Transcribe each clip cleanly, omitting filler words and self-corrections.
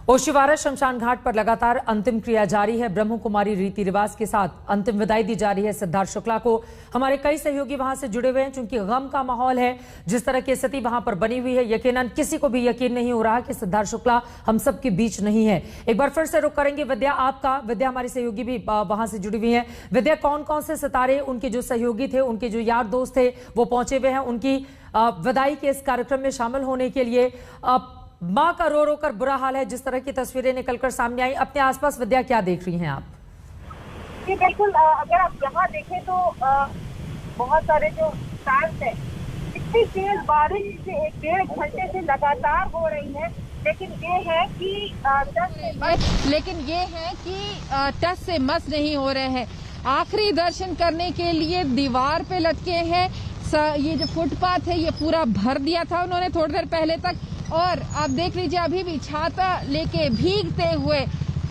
ओशिवारा शमशान घाट पर लगातार अंतिम क्रिया जारी है। ब्रह्म कुमारी रीति रिवाज के साथ अंतिम विदाई दी जा रही है सिद्धार्थ शुक्ला को। हमारे कई सहयोगी वहां से जुड़े हुए हैं, चूंकि गम का माहौल है, जिस तरह की स्थिति वहां पर बनी हुई है, यकीनन किसी को भी यकीन नहीं हो रहा कि सिद्धार्थ शुक्ला हम सब के बीच नहीं है। एक बार फिर से रुख करेंगे विद्या आपका। विद्या हमारी सहयोगी भी वहां से जुड़ी हुई है। विद्या, कौन कौन से सितारे, उनके जो सहयोगी थे, उनके जो यार दोस्त थे, वो पहुंचे हुए हैं उनकी विदाई के इस कार्यक्रम में शामिल होने के लिए। मां का रो रो कर बुरा हाल है, जिस तरह की तस्वीरें निकलकर सामने आई। अपने आसपास विद्या क्या देख रही हैं आप? जी बिल्कुल, अगर आप यहाँ देखें तो बहुत सारे जो फैंस हैं, इतनी तेज बारिश से 1-1.5 घंटे से लगातार हो रही है, लेकिन ये है कि टस से मस नहीं हो रहे हैं। आखिरी दर्शन करने के लिए दीवार पे लटके हैं। ये जो फुटपाथ है ये पूरा भर दिया था उन्होंने थोड़ी देर पहले तक, और आप देख लीजिए अभी भी छाता लेके भीगते हुए,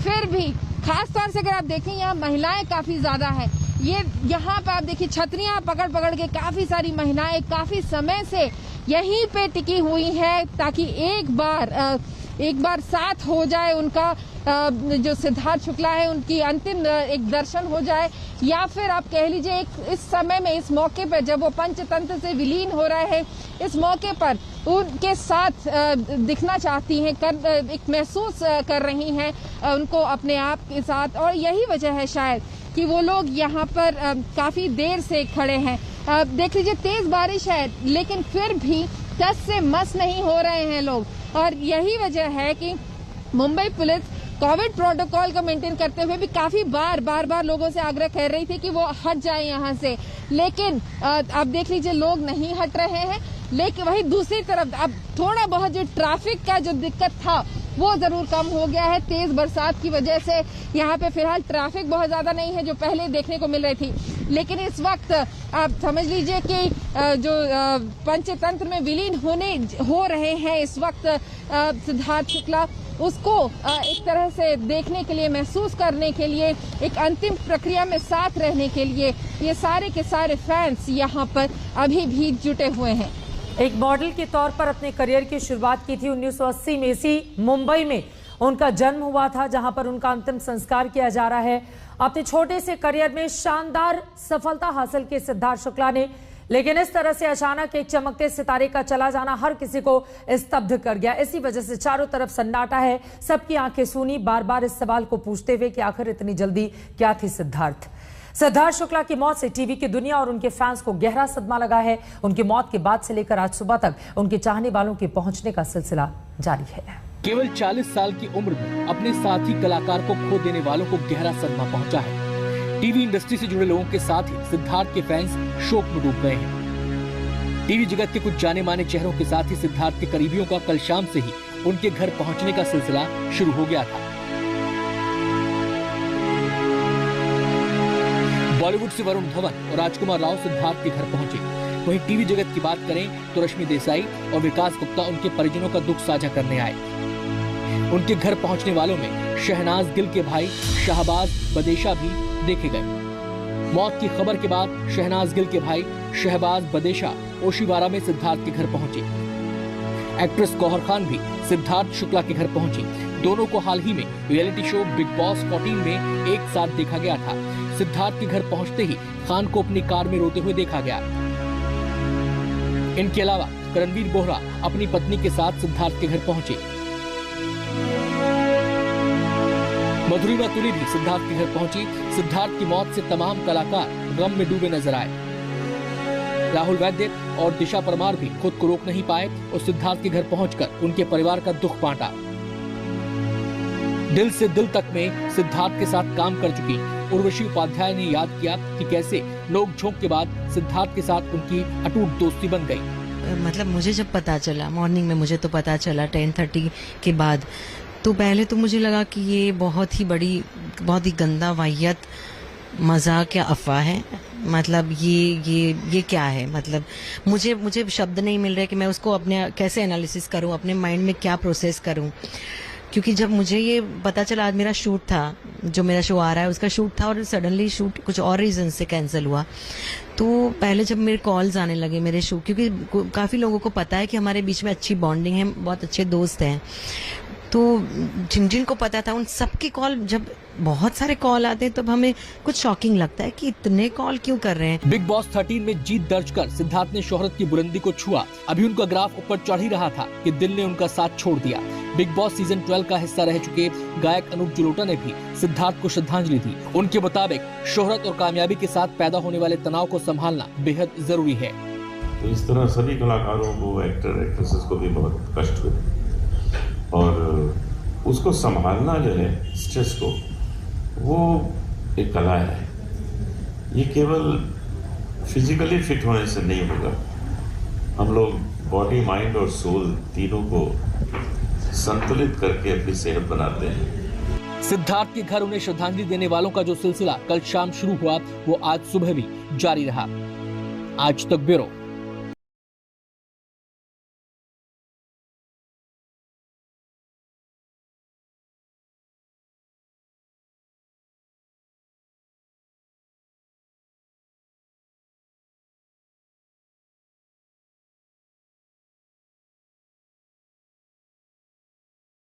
फिर भी खास तौर से अगर आप देखें यहाँ महिलाएं काफी ज्यादा है। ये यहाँ पे आप देखिए छतरियां पकड़ पकड़ के काफी सारी महिलाएं काफी समय से यहीं पे टिकी हुई हैं, ताकि एक बार साथ हो जाए उनका, जो सिद्धार्थ शुक्ला है उनकी अंतिम एक दर्शन हो जाए, या फिर आप कह लीजिए इस समय में, इस मौके पर जब वो पंचतंत्र से विलीन हो रहे हैं, इस मौके पर उनके साथ दिखना चाहती हैं, एक महसूस कर रही हैं उनको अपने आप के साथ। और यही वजह है शायद कि वो लोग यहाँ पर काफी देर से खड़े हैं। देख लीजिए तेज बारिश है, लेकिन फिर भी टस से मस नहीं हो रहे हैं लोग। और यही वजह है कि मुंबई पुलिस कोविड प्रोटोकॉल को मेंटेन करते हुए भी काफी बार लोगों से आग्रह कर रही थी कि वो हट जाएं यहाँ से, लेकिन आप देख लीजिए लोग नहीं हट रहे हैं। लेकिन वही दूसरी तरफ अब थोड़ा बहुत जो ट्रैफिक का जो दिक्कत था वो जरूर कम हो गया है। तेज बरसात की वजह से यहाँ पे फिलहाल ट्रैफिक बहुत ज्यादा नहीं है जो पहले देखने को मिल रही थी, लेकिन इस वक्त आप समझ लीजिए कि जो पंचतंत्र में विलीन हो रहे हैं इस वक्त सिद्धार्थ शुक्ला, उसको एक तरह से देखने के लिए, महसूस करने के लिए, एक अंतिम प्रक्रिया में साथ रहने के लिए ये सारे के सारे फैंस यहाँ पर अभी भी जुटे हुए हैं। एक मॉडल के तौर पर अपने करियर की शुरुआत की थी 1980 में। इसी मुंबई में उनका जन्म हुआ था, जहां पर उनका अंतिम संस्कार किया जा रहा है। अपने छोटे से करियर में शानदार सफलता हासिल की सिद्धार्थ शुक्ला ने, लेकिन इस तरह से अचानक एक चमकते सितारे का चला जाना हर किसी को स्तब्ध कर गया। इसी वजह से चारों तरफ सन्नाटा है, सबकी आंखें सूनी, बार बार इस सवाल को पूछते हुए कि आखिर इतनी जल्दी क्या थी सिद्धार्थ शुक्ला की मौत से टीवी की दुनिया और उनके फैंस को गहरा सदमा लगा है। उनकी मौत के बाद से लेकर आज सुबह तक उनके चाहने वालों के पहुंचने का सिलसिला जारी है। केवल 40 साल की उम्र में अपने साथी कलाकार को खो देने वालों को गहरा सदमा पहुंचा है। टीवी इंडस्ट्री से जुड़े लोगों के साथ ही सिद्धार्थ के फैंस शोक में डूब गए हैं। टीवी जगत के कुछ जाने माने चेहरों के साथ ही सिद्धार्थ के करीबियों का कल शाम से ही उनके घर पहुंचने का सिलसिला शुरू हो गया था। बॉलीवुड से वरुण धवन और राजकुमार राव सिद्धार्थ के घर पहुंचे। वहीं टीवी जगत की बात करें तो रश्मि देसाई और विकास गुप्ता उनके परिजनों का दुख साझा करने आए। उनके घर पहुंचने वालों में शहनाज गिल के भाई शाहबाज बदेशा भी देखे गए। मौत की खबर के बाद शहनाज गिल के भाई शहबाज बदेशा ओशिवारा में सिद्धार्थ के घर पहुंचे। एक्ट्रेस गौहर खान भी सिद्धार्थ शुक्ला के घर पहुंची। दोनों को हाल ही में रियलिटी शो बिग बॉस 14 में एक साथ देखा गया था। सिद्धार्थ के घर पहुंचते ही खान को अपनी कार में रोते हुए देखा गया। इनके अलावा करणवीर बोहरा अपनी पत्नी के साथ सिद्धार्थ के घर पहुंचे। मधुरिमा तुली भी सिद्धार्थ के घर पहुंची। सिद्धार्थ की मौत से तमाम कलाकार गम में डूबे नजर आए। राहुल वैद्य और दिशा परमार भी खुद को रोक नहीं पाए और सिद्धार्थ के घर पहुंचकर उनके परिवार का दुख बांटा। दिल से दिल तक में सिद्धार्थ के साथ काम कर चुकी उर्वशी उपाध्याय ने याद किया कि कैसे नोक झोंक के बाद सिद्धार्थ के साथ उनकी अटूट दोस्ती बन गई। मतलब मुझे जब पता चला मॉर्निंग में, मुझे तो पता चला 10:30 के बाद, तो पहले तो मुझे लगा कि ये बहुत ही गंदा वाहियत मजाक या अफवाह है। मतलब ये क्या है? मतलब मुझे शब्द नहीं मिल रहे कि मैं उसको अपने कैसे एनालिसिस करूं, अपने माइंड में क्या प्रोसेस करूं। क्योंकि जब मुझे ये पता चला, आज मेरा शूट था, जो मेरा शो आ रहा है उसका शूट था, और सडनली शूट कुछ और रीजन से कैंसिल हुआ, तो पहले जब मेरे कॉल्स आने लगे मेरे शो, क्योंकि काफ़ी लोगों को पता है कि हमारे बीच में अच्छी बॉन्डिंग है, बहुत अच्छे दोस्त हैं, तो जिन जिन को पता था उन सबकी कॉल, जब बहुत सारे कॉल आते हैं तब हमें कुछ शॉकिंग लगता है कि इतने कॉल क्यों कर रहे हैं। बिग बॉस 13 में जीत दर्ज कर सिद्धार्थ ने शोहरत की बुलंदी को छुआ। अभी उनका ग्राफ ऊपर चढ़ ही रहा था कि दिल ने उनका साथ छोड़ दिया। बिग बॉस सीजन 12 का हिस्सा रह चुके गायक अनूप जलोटा ने भी सिद्धार्थ को श्रद्धांजलि दी। उनके मुताबिक शोहरत और कामयाबी के साथ पैदा होने वाले तनाव को संभालना बेहद जरूरी है। तो इस तरह सभी कलाकारों को, एक्टर एक्ट्रेसेस को भी बहुत कष्ट हुए और उसको संभालना जो है स्ट्रेस को, वो एक कला है। ये केवल फिजिकली फिट होने से नहीं होगा। हम लोग बॉडी, माइंड और सोल तीनों को संतुलित करके अपनी सेहत बनाते हैं। सिद्धार्थ के घर उन्हें श्रद्धांजलि देने वालों का जो सिलसिला कल शाम शुरू हुआ, वो आज सुबह भी जारी रहा। आज तक ब्यूरो।